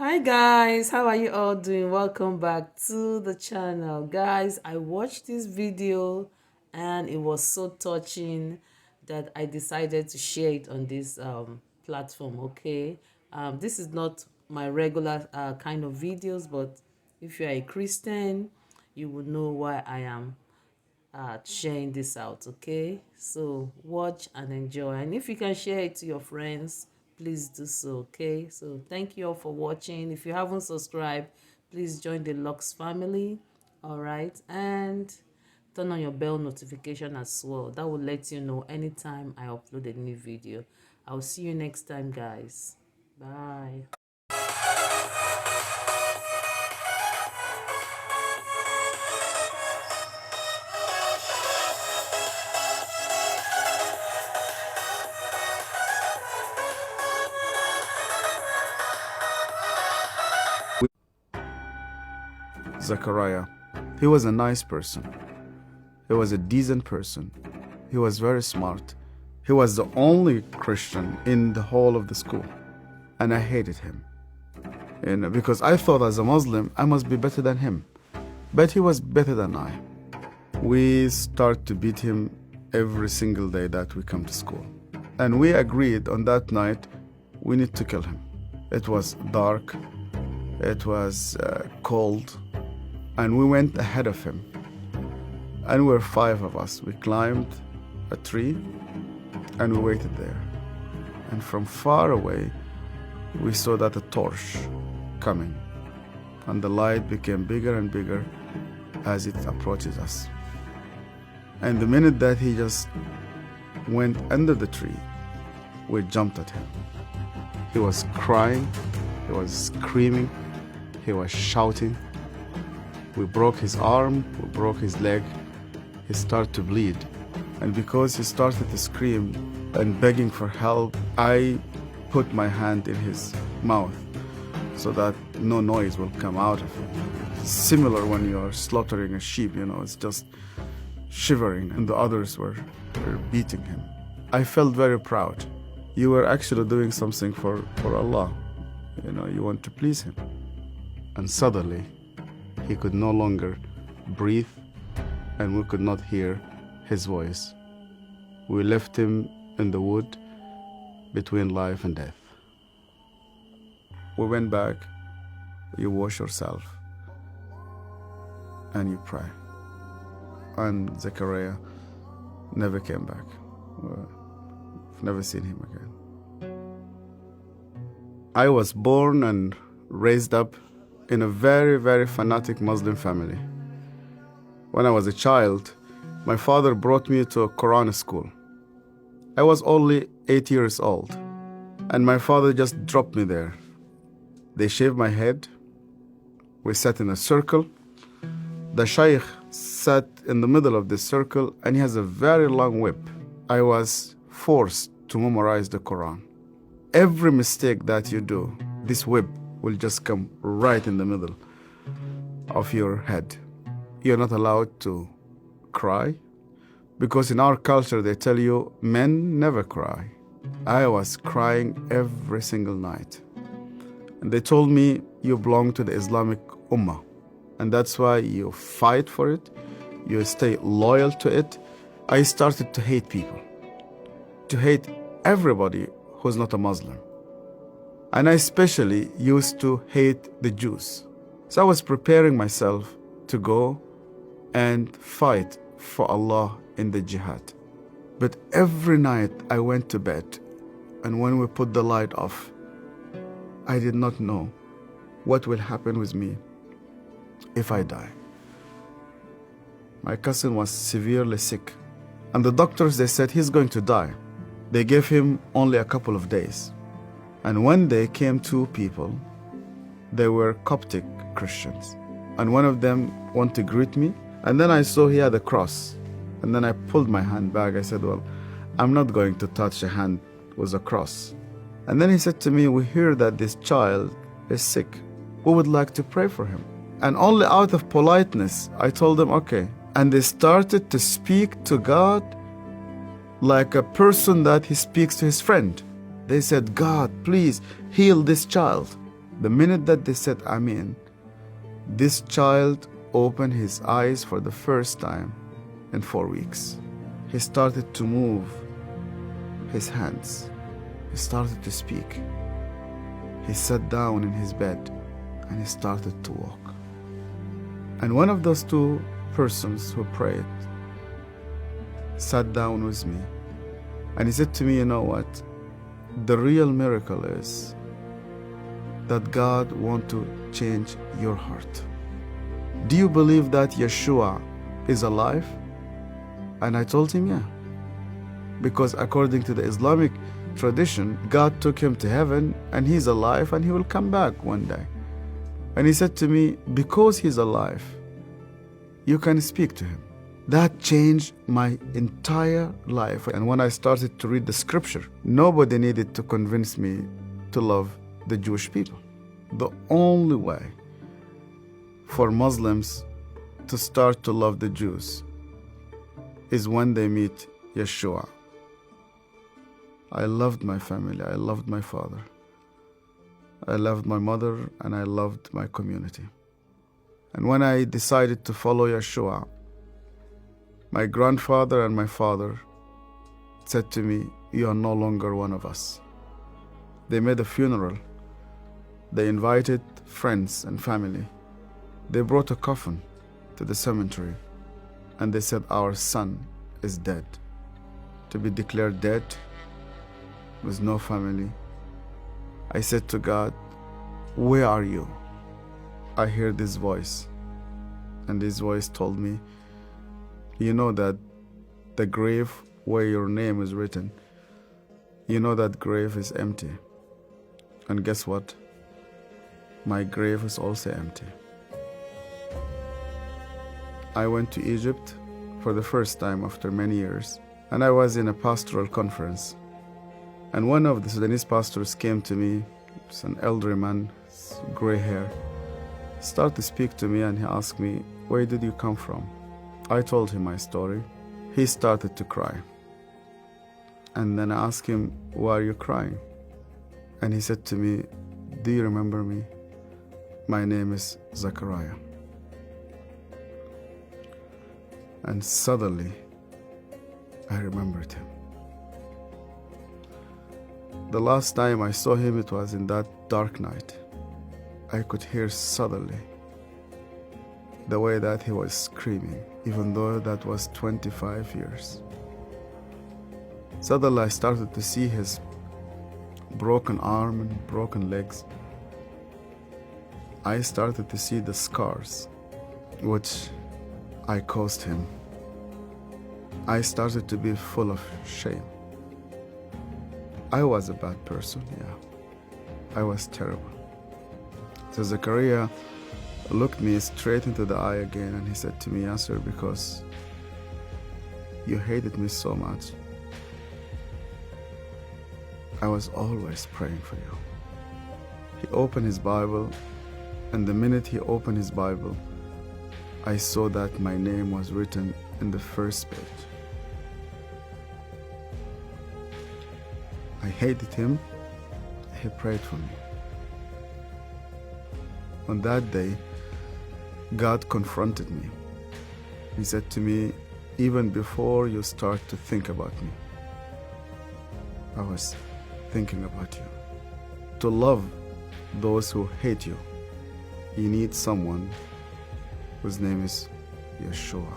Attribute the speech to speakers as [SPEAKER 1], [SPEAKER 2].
[SPEAKER 1] Hi guys, how are you all doing? Welcome back to the channel. Guys, I watched this video and it was so touching that I decided to share it on this platform, okay? This is not my regular kind of videos, but if you are a Christian, you would know why I am sharing this out. Okay, so watch and enjoy, and if you can share it to your friends, please do so. Okay, so thank you all for watching. If you haven't subscribed, please join the Lux family. All right, and turn on your bell notification as well. That will let you know anytime I upload a new video. I'll see you next time, guys. Bye.
[SPEAKER 2] Zachariah. He was a nice person. He was a decent person. He was very smart. He was the only Christian in the whole of the school. And I hated him. Because I thought as a Muslim, I must be better than him. But he was better than I. We start to beat him every single day that we come to school. And we agreed on that night, we need to kill him. It was dark. It was cold. And we went ahead of him. And we were 5 of us. We climbed a tree and we waited there. And from far away, we saw that a torch coming. And the light became bigger and bigger as it approaches us. And the minute that he just went under the tree, we jumped at him. He was crying, he was screaming, he was shouting. We broke his arm, we broke his leg. He started to bleed. And because he started to scream and begging for help, I put my hand in his mouth so that no noise will come out of him. It's similar when you are slaughtering a sheep, it's just shivering, and the others were beating him. I felt very proud. You were actually doing something for Allah. You want to please him. And suddenly, he could no longer breathe, and we could not hear his voice. We left him in the wood between life and death. We went back, you wash yourself, and you pray. And Zechariah never came back. I've never seen him again. I was born and raised up in a very, very fanatic Muslim family. When I was a child, my father brought me to a Quran school. I was only 8 years old, and my father just dropped me there. They shaved my head. We sat in a circle. The Shaykh sat in the middle of this circle, and he has a very long whip. I was forced to memorize the Quran. Every mistake that you do, this whip will just come right in the middle of your head. You're not allowed to cry, because in our culture they tell you men never cry. I was crying every single night. And they told me, you belong to the Islamic Ummah, and that's why you fight for it, you stay loyal to it. I started to hate people, to hate everybody who's not a Muslim. And I especially used to hate the Jews. So I was preparing myself to go and fight for Allah in the jihad. But every night I went to bed, and when we put the light off, I did not know what will happen with me if I die. My cousin was severely sick, and the doctors, they said he's going to die. They gave him only a couple of days. And one day came 2 people. They were Coptic Christians. And one of them wanted to greet me. And then I saw he had a cross. And then I pulled my hand back. I said, well, I'm not going to touch a hand with a cross. And then he said to me, we hear that this child is sick. We would like to pray for him. And only out of politeness, I told them, okay. And they started to speak to God like a person that he speaks to his friend. They said, God, please heal this child. The minute that they said Amen, this child opened his eyes for the first time in 4 weeks. He started to move his hands. He started to speak. He sat down in his bed and he started to walk. And one of those two persons who prayed sat down with me and he said to me, you know what? The real miracle is that God wants to change your heart. Do you believe that Yeshua is alive? And I told him, yeah. Because according to the Islamic tradition, God took him to heaven and he's alive and he will come back one day. And he said to me, because he's alive, you can speak to him. That changed my entire life. And when I started to read the scripture, nobody needed to convince me to love the Jewish people. The only way for Muslims to start to love the Jews is when they meet Yeshua. I loved my family, I loved my father, I loved my mother, and I loved my community. And when I decided to follow Yeshua, my grandfather and my father said to me, you are no longer one of us. They made a funeral. They invited friends and family. They brought a coffin to the cemetery and they said, our son is dead. To be declared dead with no family. I said to God, where are you? I heard this voice, and this voice told me, you know that the grave where your name is written, you know that grave is empty. And guess what? My grave is also empty. I went to Egypt for the first time after many years, and I was in a pastoral conference. And one of the Sudanese pastors came to me, it's an elderly man, gray hair, started to speak to me and he asked me, where did you come from? I told him my story. He started to cry. And then I asked him, why are you crying? And he said to me, do you remember me? My name is Zachariah. And suddenly, I remembered him. The last time I saw him, it was in that dark night. I could hear suddenly the way that he was screaming, even though that was 25 years. Suddenly I started to see his broken arm and broken legs. I started to see the scars which I caused him. I started to be full of shame. I was a bad person, yeah. I was terrible. So Zachariah looked me straight into the eye again and he said to me, Yasser, because you hated me so much, I was always praying for you. He opened his Bible, and the minute he opened his Bible, I saw that my name was written in the first page. I hated him. He prayed for me. On that day, God confronted me. He said to me, even before you start to think about me, I was thinking about you. To love those who hate you, you need someone whose name is Yeshua.